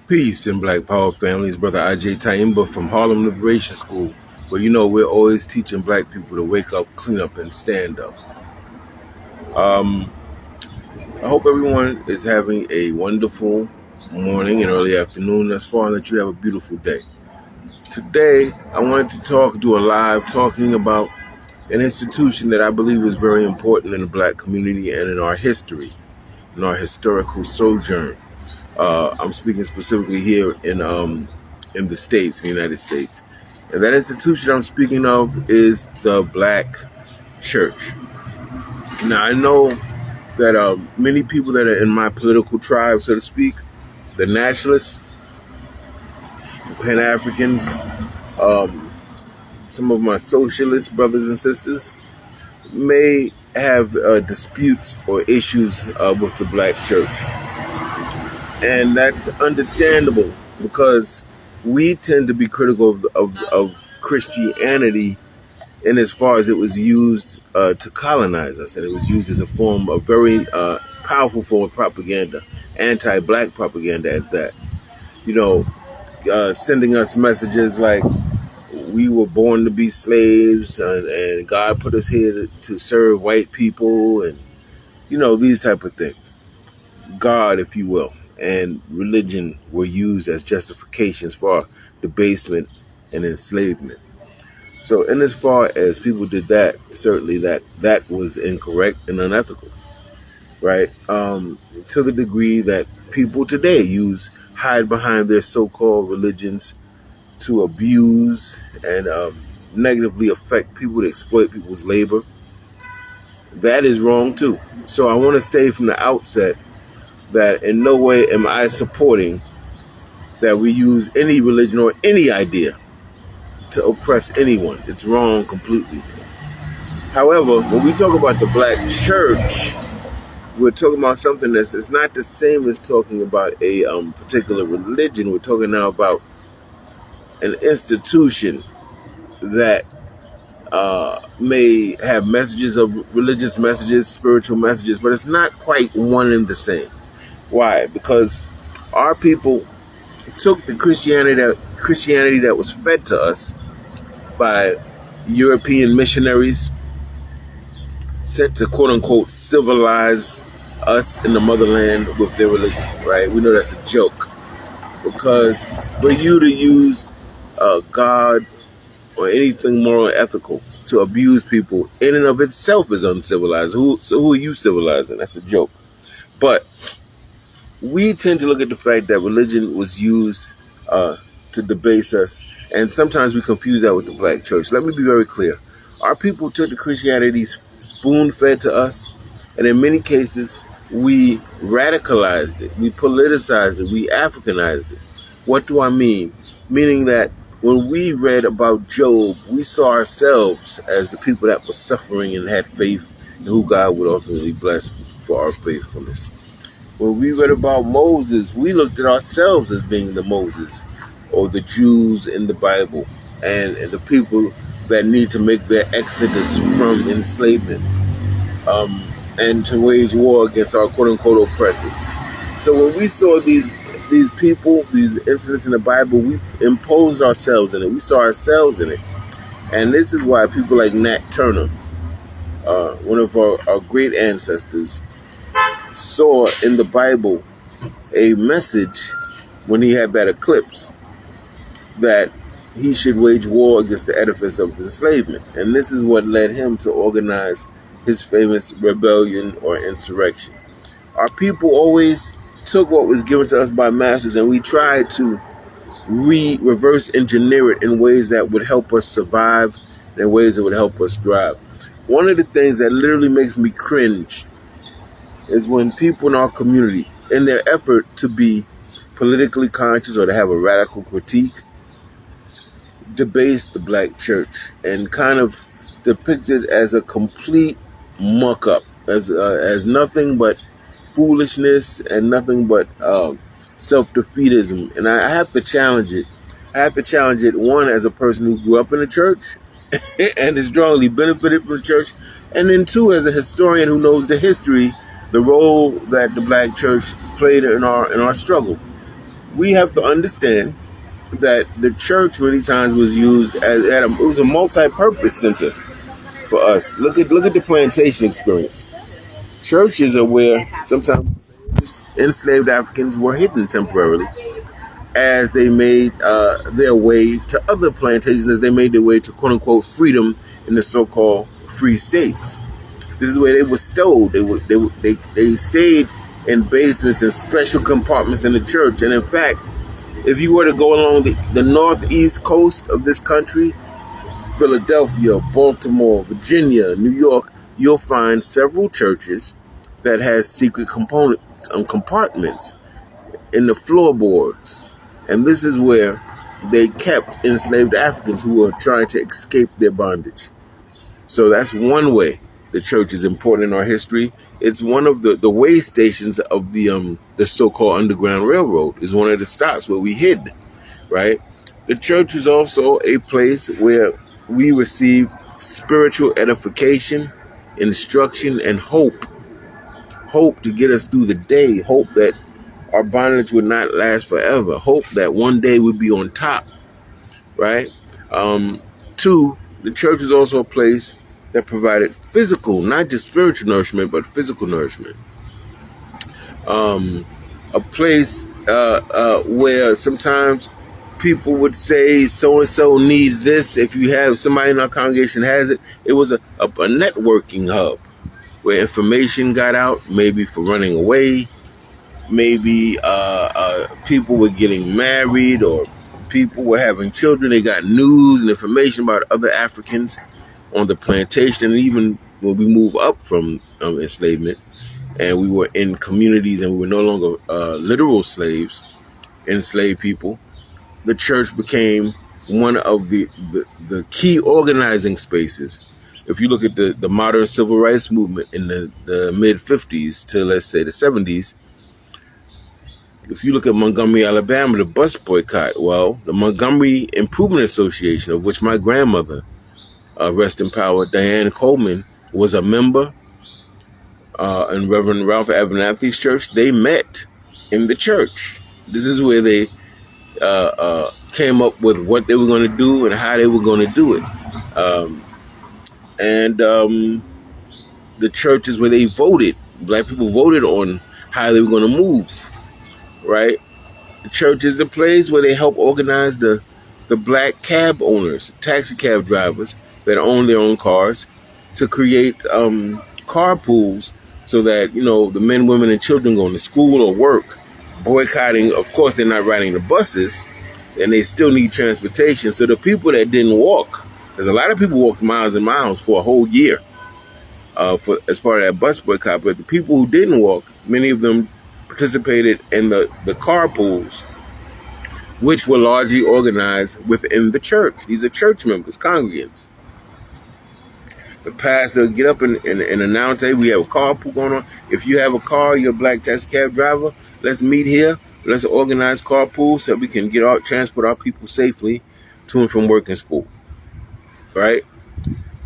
Peace in Black Power families, brother Agyei Tyehimba from Harlem Liberation School, where we're always teaching black people to wake up, clean up, and stand up. Um, I hope everyone is having a wonderful morning and early afternoon thus far, and that you have a beautiful day. Today, I wanted to do a live talking about an institution that I believe is very important in the black community and in our history, in our historical sojourn. I'm speaking specifically here in the States, in the United States. And that institution I'm speaking of is the Black Church. Now, I know that many people that are in my political tribe, so to speak, the nationalists, Pan-Africans, some of my socialist brothers and sisters may have disputes or issues with the Black Church. And that's understandable because we tend to be critical of Christianity in as far as it was used to colonize us. And it was used as a very powerful form of propaganda, anti-black propaganda at that. Sending us messages like we were born to be slaves and God put us here to serve white people and, these type of things. God, if you will, and religion were used as justifications for debasement and enslavement. So in as far as people did that, certainly that was incorrect and unethical, right? To the degree that people today hide behind their so-called religions to abuse and negatively affect people, to exploit people's labor. That is wrong too. So I want to say from the outset that in no way am I supporting that we use any religion or any idea to oppress anyone. It's wrong completely. However, when we talk about the Black Church, we're talking about something it's not the same as talking about a particular religion. We're talking now about an institution that may have messages of religious messages, spiritual messages, but it's not quite one and the same. Why? Because our people took the Christianity that was fed to us by European missionaries sent to quote unquote civilize us in the motherland with their religion, right? We know that's a joke because for you to use God or anything moral or ethical to abuse people in and of itself is uncivilized. So who are you civilizing? That's a joke. But we tend to look at the fact that religion was used to debase us, and sometimes we confuse that with the Black Church. Let me be very clear. Our people took the Christianity spoon-fed to us, and in many cases, we radicalized it, we politicized it, we Africanized it. What do I mean? Meaning that when we read about Job, we saw ourselves as the people that were suffering and had faith in who God would ultimately bless for our faithfulness. When we read about Moses, we looked at ourselves as being the Moses or the Jews in the Bible and the people that need to make their exodus from enslavement and to wage war against our quote-unquote oppressors. So when we saw these people, these incidents in the Bible, we imposed ourselves in it. We saw ourselves in it. And this is why people like Nat Turner, one of our great ancestors, saw in the Bible a message when he had that eclipse that he should wage war against the edifice of enslavement. And this is what led him to organize his famous rebellion or insurrection. Our people always took what was given to us by masters and we tried to reverse engineer it in ways that would help us survive, in ways that would help us thrive. One of the things that literally makes me cringe is when people in our community, in their effort to be politically conscious or to have a radical critique, debase the Black Church and kind of depict it as a complete muck-up, as nothing but foolishness and nothing but self-defeatism. And I have to challenge it. I have to challenge it, one, as a person who grew up in the church and is strongly benefited from the church, and then two, as a historian who knows the history, the role that the Black Church played in our struggle. we have to understand that the church many times was used as it was a multi-purpose center for us. Look at the plantation experience. Churches are where sometimes enslaved Africans were hidden temporarily as they made their way to other plantations, as they made their way to quote unquote freedom in the so-called free states. This is where they were stowed. They stayed in basements and special compartments in the church. And in fact, if you were to go along the northeast coast of this country, Philadelphia, Baltimore, Virginia, New York, you'll find several churches that has secret compartments in the floorboards. And this is where they kept enslaved Africans who were trying to escape their bondage. So that's one way the church is important in our history. It's one of the way stations of the so-called Underground Railroad. Is one of the stops where we hid, right? The church is also a place where we receive spiritual edification, instruction, and hope. Hope to get us through the day. Hope that our bondage would not last forever. Hope that one day we'll be on top, right? Two, the church is also a place that provided physical, not just spiritual nourishment, but physical nourishment. A place where sometimes people would say so-and-so needs this. If you have somebody in our congregation has it, it was a networking hub where information got out, maybe for running away, maybe people were getting married or people were having children. They got news and information about other Africans on the plantation. And even when we move up from enslavement and we were in communities and we were no longer literal slaves, enslaved people, the church became one of the key organizing spaces. If you look at the modern civil rights movement in the mid-50s to, let's say, the 70s, if you look at Montgomery, Alabama, the bus boycott, well, the Montgomery Improvement Association, of which my grandmother, rest in power, Diane Coleman, was a member, and Reverend Ralph Abernathy's church, they met in the church. This is where they came up with what they were going to do and how they were going to do it. The church is where they voted. Black people voted on how they were going to move, right? The church is the place where they help organize the black cab owners, taxi cab drivers that own their own cars, to create carpools so that, the men, women, and children going to school or work, boycotting. Of course, they're not riding the buses, and they still need transportation. So the people that didn't walk, there's a lot of people walked miles and miles for a whole year as part of that bus boycott. But the people who didn't walk, many of them participated in the carpools, which were largely organized within the church. These are church members, congregants. The pastor would get up and announce, hey, we have a carpool going on. If you have a car, you're a black taxi cab driver, let's meet here. Let's organize carpools so we can transport our people safely to and from work and school. Right?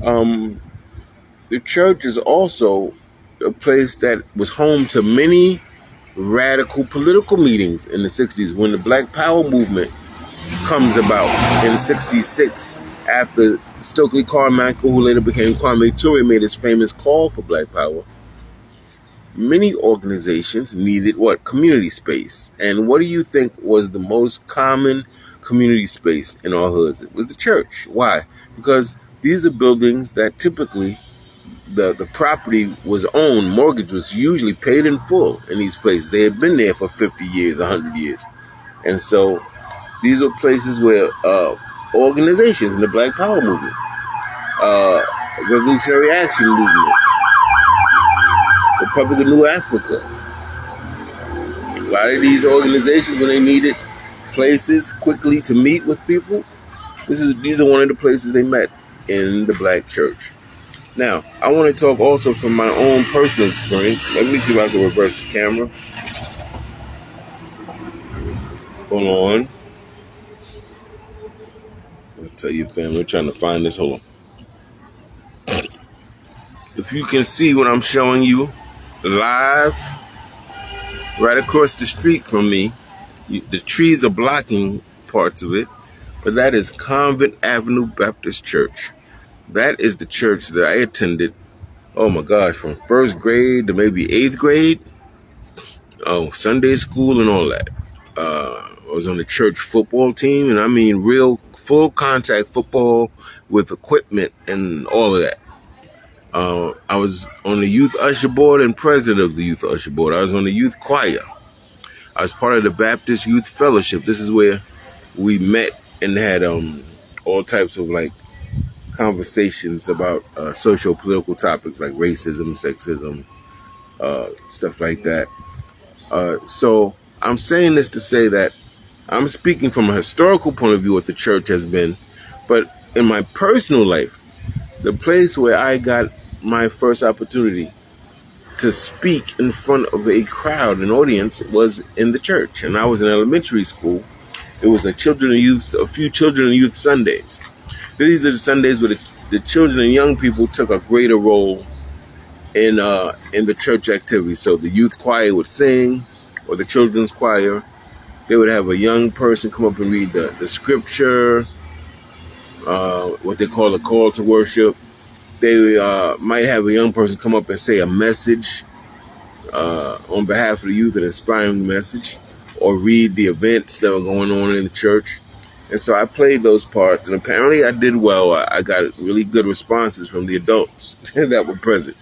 The church is also a place that was home to many radical political meetings in the 60s when the Black Power movement comes about in 66 after Stokely Carmichael, who later became Kwame Ture, made his famous call for Black Power. Many organizations needed what? Community space. And what do you think was the most common community space in our hoods? It was the church. Why? Because these are buildings that typically the property was owned, mortgage was usually paid in full in these places. They had been there for 50 years, 100 years. And so these are places where organizations in the Black Power movement, Revolutionary Action Movement, Republic of New Africa, a lot of these organizations, when they needed places quickly to meet with people, these are one of the places they met, in the black church. Now, I want to talk also from my own personal experience. Let me see if I can reverse the camera. Hold on. I'll tell you, family, I'm trying to find this. Hold on. If you can see what I'm showing you live, right across the street from me The trees are blocking parts of it, but that is Convent Avenue Baptist Church. That is the church that I attended, oh my gosh, from first grade to maybe eighth grade. Oh, Sunday school and all that. I was on the church football team, and I mean real full contact football with equipment and all of that. I was on the youth usher board and president of the youth usher board. I was on the youth choir. I was part of the Baptist Youth Fellowship. This is where we met and had all types of like conversations about social political topics like racism, sexism, stuff like that. So I'm saying this to say that I'm speaking from a historical point of view what the church has been, but in my personal life, the place where I got my first opportunity to speak in front of a crowd, an audience, was in the church. And I was in elementary school. It was a few children and youth Sundays. These are the Sundays where the children and young people took a greater role in the church activity. So the youth choir would sing, or the children's choir. They would have a young person come up and read the scripture, what they call a call to worship. They might have a young person come up and say a message on behalf of the youth, an inspiring message, or read the events that were going on in the church. And so I played those parts, and apparently I did well. I got really good responses from the adults that were present,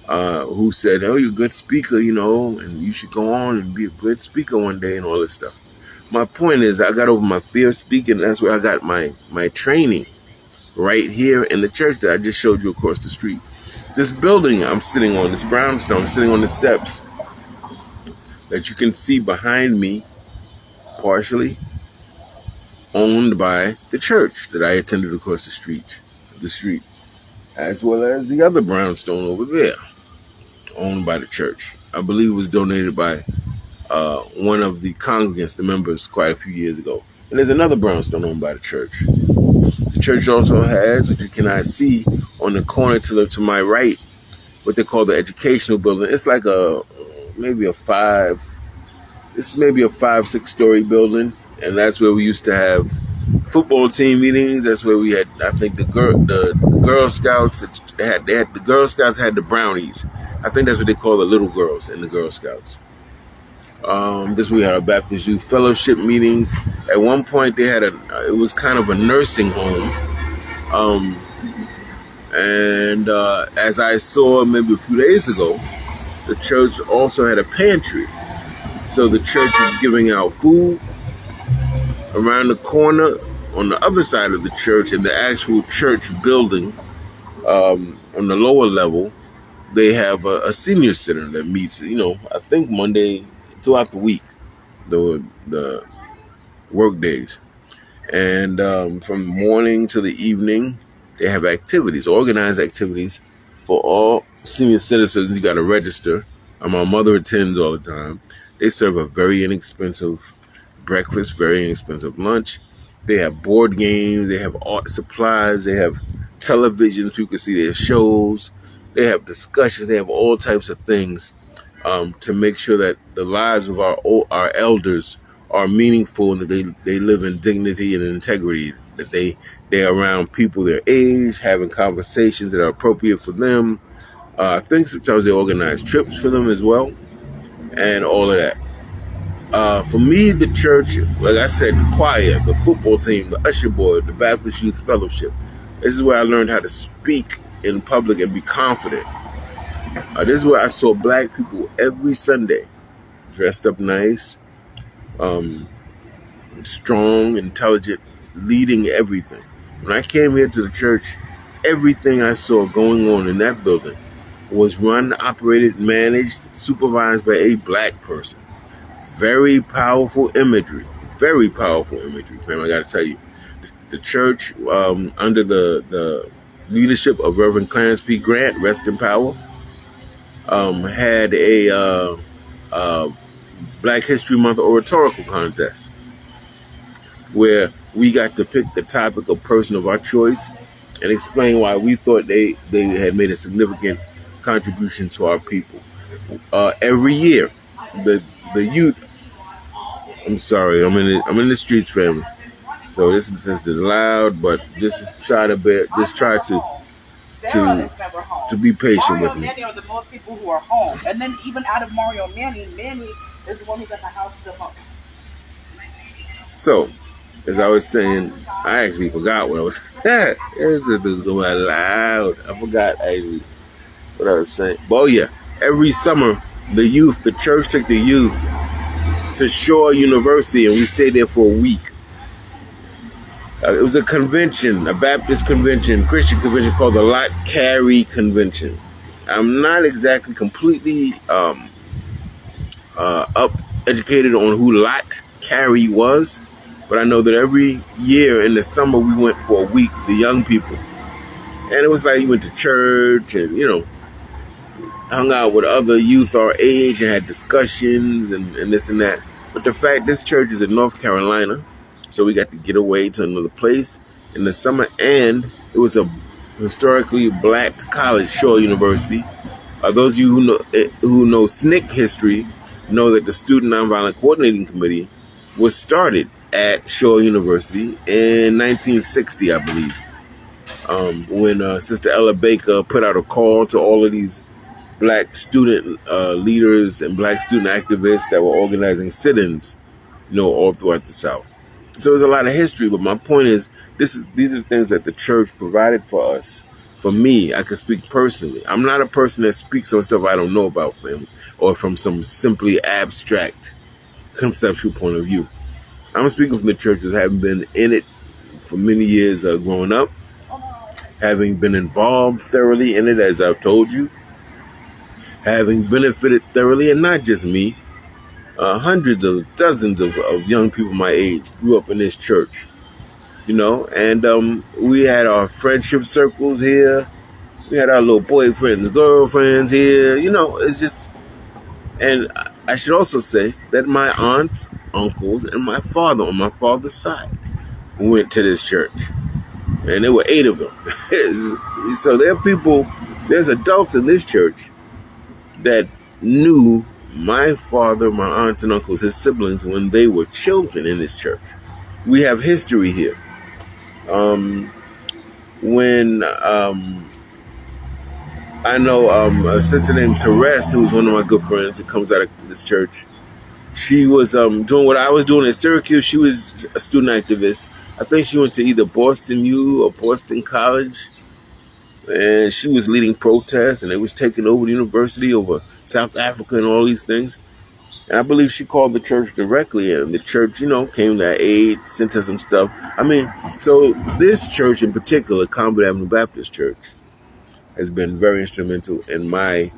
who said, "Oh, you're a good speaker, and you should go on and be a good speaker one day," and all this stuff. My point is, I got over my fear of speaking. That's where I got my training, right here in the church that I just showed you across the street. This building I'm sitting on, this brownstone, I'm sitting on the steps that you can see behind me, partially owned by the church that I attended across the street, as well as the other brownstone over there, owned by the church. I believe it was donated by one of the congregants, the members, quite a few years ago. And there's another brownstone owned by the church. The church also has, which you cannot see, on the corner to my right, what they call the educational building. It's like maybe a 5-6 story building, and that's where we used to have football team meetings. That's where we had, I think, the Girl Scouts. The Girl Scouts had the brownies. I think that's what they call the little girls in the Girl Scouts. This we had our Baptist Youth Fellowship meetings. At one point, they had it was kind of a nursing home. And as I saw maybe a few days ago, the church also had a pantry. So the church is giving out food. Around the corner, on the other side of the church, in the actual church building, on the lower level, they have a senior center that meets, I think Monday throughout the week, the work days. And from morning to the evening, they have activities, organized activities for all senior citizens. You got to register. My mother attends all the time. They serve a very inexpensive breakfast, very inexpensive lunch. They have board games. They have art supplies. They have televisions. People can see their shows. They have discussions. They have all types of things to make sure that the lives of our elders are meaningful, and that they live in dignity and integrity, that they're around people their age, having conversations that are appropriate for them. I think sometimes they organize trips for them as well, and all of that. For me, the church, like I said, the choir, the football team, the usher board, the Baptist Youth Fellowship, this is where I learned how to speak in public and be confident. This is where I saw black people every Sunday, dressed up nice, strong, intelligent, leading everything. When I came here to the church, everything I saw going on in that building was run, operated, managed, supervised by a black person. Very powerful imagery, fam. I got to tell you, the church, under the leadership of Reverend Clarence P. Grant, rest in power, had a Black History Month oratorical contest where we got to pick the topic or person of our choice and explain why we thought they had made a significant contribution to our people. Every year, the youth I'm sorry. I'm in the streets, family. So this is loud, but just try to bear. Just try to to be patient Mario with and me. Manny are the most people who are home. And then even out of Mario and Manny, Manny is the one who's at the house still home. So, as I was saying, I actually forgot what I was. This is going loud. I forgot actually what I was saying. But oh yeah, every summer the church took the youth to Shore University, and we stayed there for a week. It was a convention, a Baptist convention, Christian convention called the Lot Carey Convention. I'm not exactly completely up educated on who Lot Carey was, but I know that every year in the summer we went for a week, the young people, and it was like you went to church and hung out with other youth our age and had discussions and this and that. But the fact this church is in North Carolina, so we got to get away to another place in the summer, and it was a historically black college, Shore University. Those of you who know SNCC history know that the Student Nonviolent Coordinating Committee was started at Shore University in 1960, I believe, when Sister Ella Baker put out a call to all of these black student leaders and black student activists that were organizing sit-ins, all throughout the South. So there's a lot of history, but my point is, these are things that the church provided for us. For me, I can speak personally. I'm not a person that speaks on stuff I don't know about, family, or from some simply abstract conceptual point of view. I'm speaking from the churches, having been in it for many years growing up, having been involved thoroughly in it, as I've told you, having benefited thoroughly, and not just me. Hundreds of dozens of young people my age grew up in this church, and we had our friendship circles here. We had our little boyfriends, girlfriends here. It's just, and I should also say that my aunts, uncles, and my father on my father's side went to this church, and there were 8 of them. So there's adults in this church that knew my father, my aunts and uncles, his siblings, when they were children in this church. We have history here. When I know a sister named Therese, who's one of my good friends, who comes out of this church. She was doing what I was doing at Syracuse. She was a student activist. I think she went to either Boston U or Boston College. And she was leading protests, and they was taking over the university, over South Africa and all these things. And I believe she called the church directly, and the church, came to our aid, sent her some stuff. So this church in particular, Convent Avenue Baptist Church, has been very instrumental in my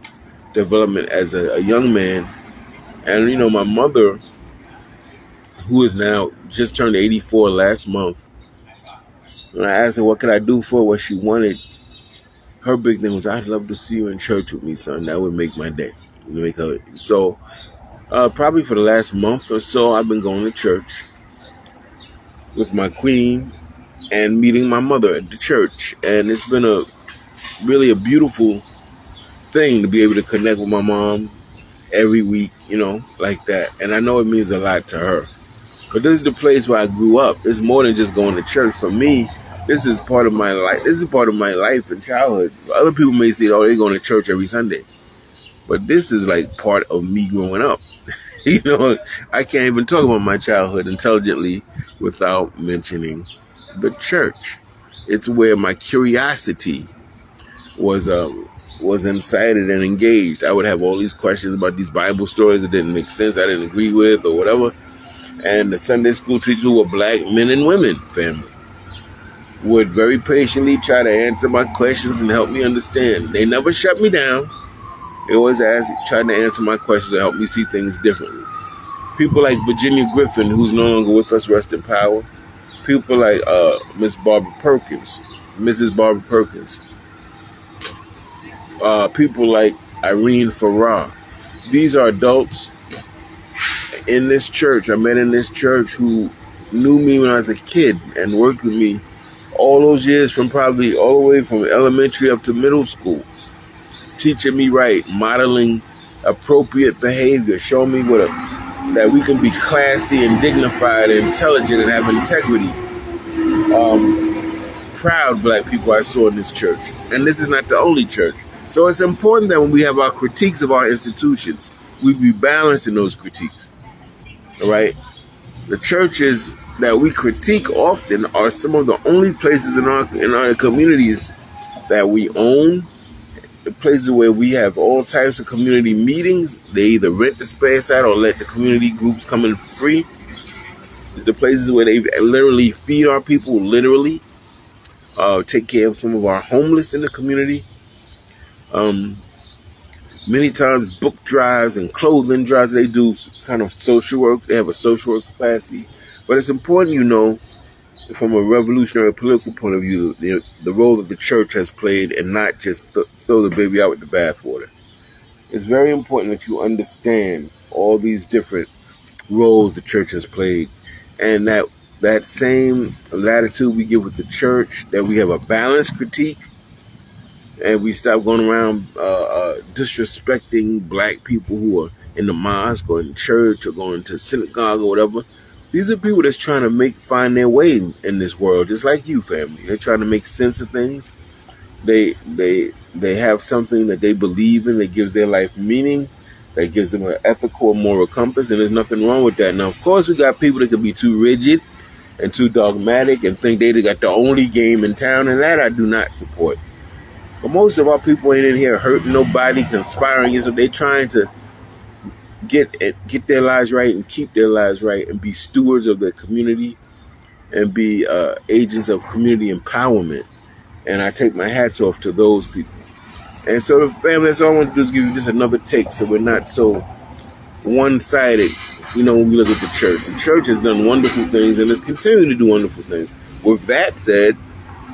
development as a young man. And, my mother, who is now just turned 84 last month, when I asked her what could I do for her, what she wanted, her big thing was, I'd love to see you in church with me, son. That would make my day. So probably for the last month or so, I've been going to church with my queen and meeting my mother at the church. And it's been really a beautiful thing to be able to connect with my mom every week, like that. And I know it means a lot to her. But this is the place where I grew up. It's more than just going to church. For me, this is part of my life. This is part of my life and childhood. Other people may say, oh, they're going to church every Sunday. But this is like part of me growing up. I can't even talk about my childhood intelligently without mentioning the church. It's where my curiosity was incited and engaged. I would have all these questions about these Bible stories that didn't make sense, I didn't agree with or whatever. And the Sunday school teachers, who were black men and women, family, would very patiently try to answer my questions and help me understand. They never shut me down. They always tried to answer my questions and help me see things differently. People like Virginia Griffin, who's no longer with us, rest in power. People like Mrs. Barbara Perkins. People like Irene Farrar. These are adults in this church. I met in this church who knew me when I was a kid and worked with me all those years, from probably all the way from elementary up to middle school, teaching me right, modeling appropriate behavior, showing me what that we can be classy and dignified and intelligent and have integrity. Proud black people I saw in this church. And this is not the only church. So it's important that when we have our critiques of our institutions, we be balanced in those critiques. All right? The churches that we critique often are some of the only places in our communities that we own, the places where we have all types of community meetings. They either rent the space out or let the community groups come in for free. It's the places where they literally feed our people, literally. Take care of some of our homeless in the community. Many times book drives and clothing drives, they do kind of social work. They have a social work capacity. But it's important, you know, from a revolutionary political point of view, the role that the church has played and not just throw the baby out with the bathwater. It's very important that you understand all these different roles the church has played, and that same latitude we give with the church, that we have a balanced critique, and we stop going around disrespecting black people who are in the mosque or in church or going to synagogue or whatever. These are people that's trying to find their way in this world, just like you, family. They're trying to make sense of things. They have something that they believe in that gives their life meaning, that gives them an ethical or moral compass, and there's nothing wrong with that. Now, of course, we got people that can be too rigid and too dogmatic and think they got the only game in town, and that I do not support. But most of our people ain't in here hurting nobody, conspiring. So they're trying to get their lives right and keep their lives right and be stewards of their community and be agents of community empowerment. And I take my hats off to those people. And so, the family, that's all I want to do is give you just another take so we're not so one-sided, you know, when we look at the church. The church has done wonderful things and is continuing to do wonderful things. With that said,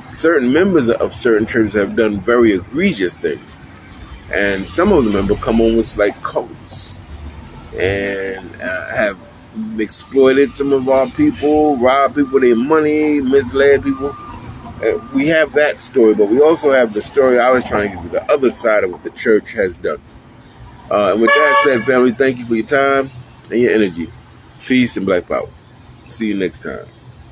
certain members of certain churches have done very egregious things. And some of them have come on with like cults and have exploited some of our people, robbed people of their money, misled people. We have that story, but we also have the story I was trying to give you, the other side of what the church has done. And with that said, family, thank you for your time and your energy. Peace and Black Power. See you next time.